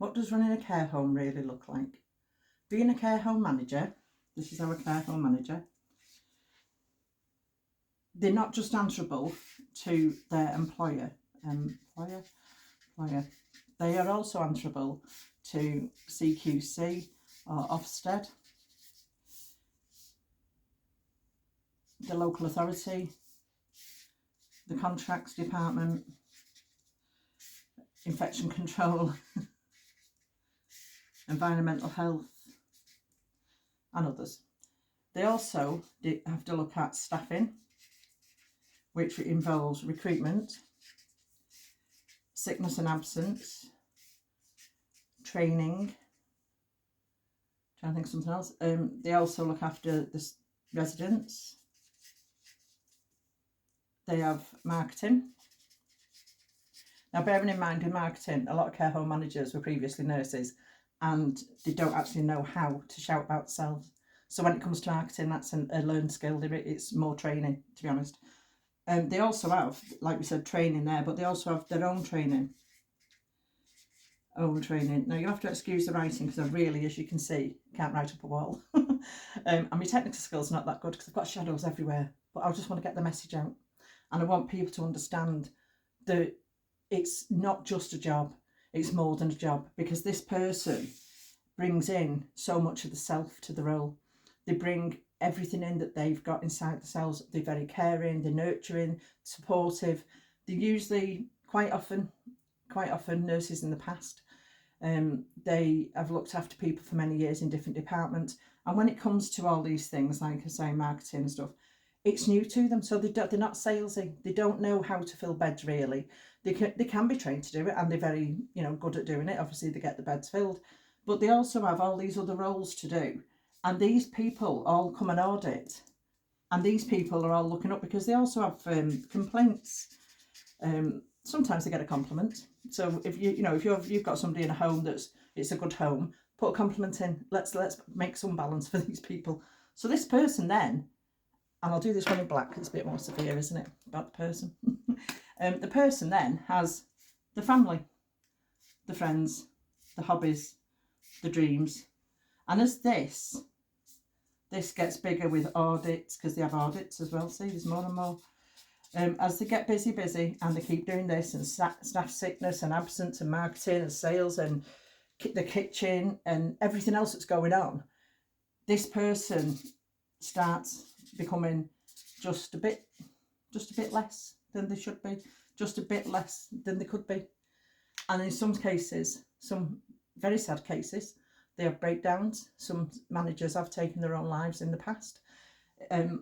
What does running a care home really look like? Being a care home manager, this is our care home manager, they're not just answerable to their employer. They are also answerable to CQC or Ofsted, the local authority, the contracts department, infection control, environmental health, and others. They also have to look at staffing, which involves recruitment, sickness and absence, training, trying to think of something else. They also look after the residents. They have marketing. Now, bearing in mind in marketing, a lot of care home managers were previously nurses and they don't actually know how to shout about themselves. So when it comes to marketing, that's a learned skill. It's more training, to be honest. They also have, like we said, training there, but they also have their own training. Now, you'll have to excuse the writing because I really, as you can see, can't write up a wall. And my technical skills are not that good because I've got shadows everywhere. But I just want to get the message out. And I want people to understand that it's not just a job, it's more than a job, because this person brings in so much of the self to the role. They bring everything in that they've got inside themselves. They're very caring, they're nurturing, supportive. They're usually quite often nurses in the past. They have looked after people for many years in different departments. And when it comes to all these things, like I say, marketing and stuff, it's new to them. So they're not salesy. They don't know how to fill beds really. They can be trained to do it, and they're very good at doing it. Obviously, they get the beds filled, but they also have all these other roles to do. And these people all come and audit, and these people are all looking up because they also have complaints. Sometimes they get a compliment. So if you've got somebody in a home it's a good home, put a compliment in. Let's make some balance for these people. So this person then, and I'll do this one in black, it's a bit more severe, isn't it, about the person. The person then has the family, the friends, the hobbies, the dreams. And as this gets bigger with audits, because they have audits as well, see, there's more and more. As they get busy and they keep doing this, and staff sickness and absence and marketing and sales and the kitchen and everything else that's going on, this person starts becoming just a bit less than they should be, just a bit less than they could be. And in some cases, some very sad cases, they have breakdowns. Some managers have taken their own lives in the past. And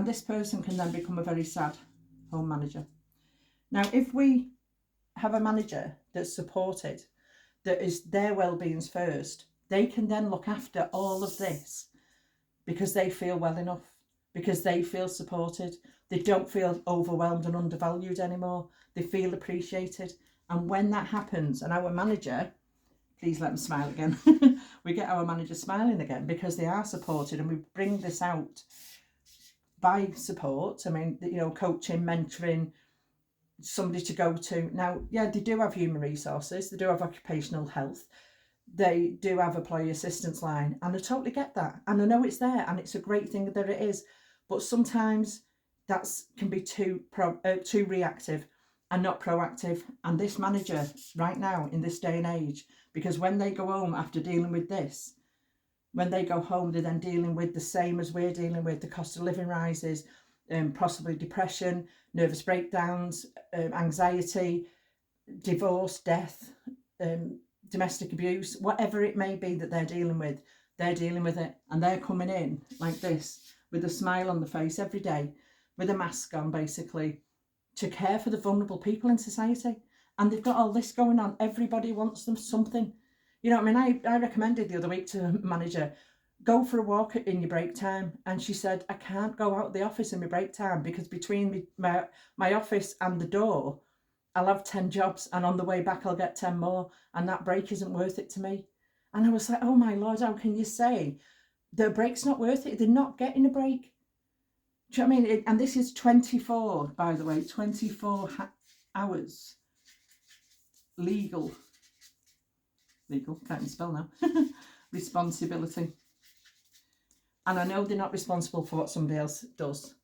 this person can then become a very sad home manager. Now, if we have a manager that's supported, that is their well-beings first, they can then look after all of this because they feel well enough, because they feel supported. They don't feel overwhelmed and undervalued anymore. They feel appreciated. And when that happens, and our manager, please let them smile again, we get our manager smiling again because they are supported, and we bring this out by support. I mean, coaching, mentoring, somebody to go to. Now, yeah, they do have human resources, they do have occupational health, they do have employee assistance line, and I totally get that, and I know it's there, and it's a great thing that it is. But sometimes that can be too reactive and not proactive. And this manager right now in this day and age, because when they go home after dealing with this, when they go home, they're then dealing with the same as we're dealing with, the cost of living rises, possibly depression, nervous breakdowns, anxiety, divorce, death, domestic abuse, whatever it may be that they're dealing with it. And they're coming in like this with a smile on the face every day, with a mask on, basically, to care for the vulnerable people in society. And they've got all this going on. Everybody wants them something. You know what I mean? I recommended the other week to a manager, go for a walk in your break time. And she said, I can't go out of the office in my break time because between my office and the door, I'll have 10 jobs, and on the way back I'll get 10 more, and that break isn't worth it to me. And I was like, oh my Lord, how can you say the break's not worth it? They're not getting a break. Do you know what I mean? And this is 24, by the way, 24 hours legal legal, can't even spell now. Responsibility. And I know they're not responsible for what somebody else does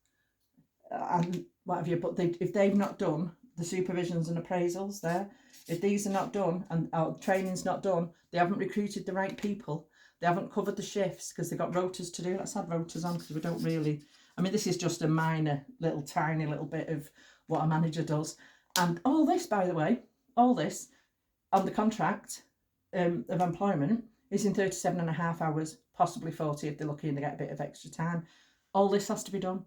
and what have you, but if they've not done the supervisions and appraisals there, if these are not done and our training's not done, they haven't recruited the right people, they haven't covered the shifts because they've got rotas to do. Let's add rotas on, because we don't really, I mean, this is just a minor little tiny little bit of what a manager does. And all this, by the way, all this on the contract of employment is in 37.5 hours, possibly 40 if they're lucky and they get a bit of extra time. All this has to be done.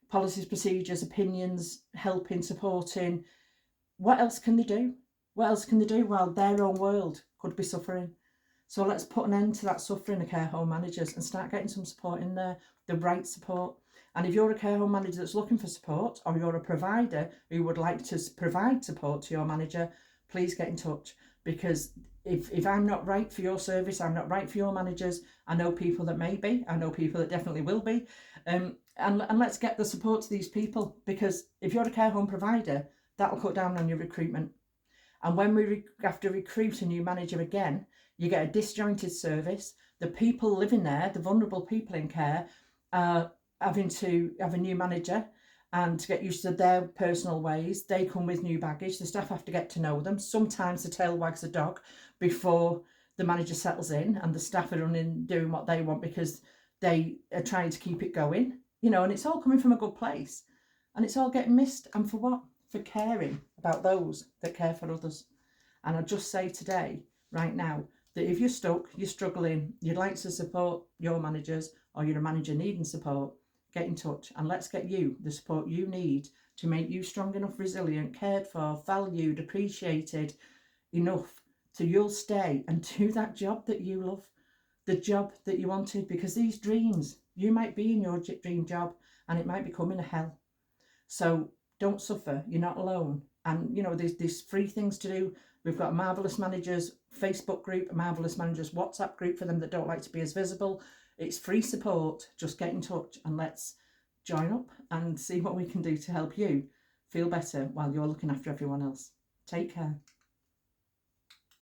Policies, procedures, opinions, helping, supporting. What else can they do? What else can they do while their own world could be suffering? So let's put an end to that suffering of care home managers and start getting some support in there, the right support. And if you're a care home manager that's looking for support, or you're a provider who would like to provide support to your manager, please get in touch. Because if I'm not right for your service, I'm not right for your managers, I know people that may be, I know people that definitely will be. And let's get the support to these people, because if you're a care home provider, that'll cut down on your recruitment. And when we have to recruit a new manager again, you get a disjointed service. The people living there, the vulnerable people in care, are having to have a new manager and to get used to their personal ways. They come with new baggage. The staff have to get to know them. Sometimes the tail wags the dog before the manager settles in, and the staff are running, doing what they want because they are trying to keep it going, you know, and it's all coming from a good place. And it's all getting missed. And for what? For caring about those that care for others. And I just say today, right now, that if you're stuck, you're struggling, you'd like to support your managers, or you're a manager needing support, get in touch and let's get you the support you need to make you strong enough, resilient, cared for, valued, appreciated enough so you'll stay and do that job that you love, the job that you wanted. Because these dreams, you might be in your dream job and it might become in a hell. So don't suffer, you're not alone. And you know, there's free things to do. We've got a Marvellous Managers Facebook group, a Marvellous Managers WhatsApp group for them that don't like to be as visible. It's free support. Just get in touch and let's join up and see what we can do to help you feel better while you're looking after everyone else. Take care.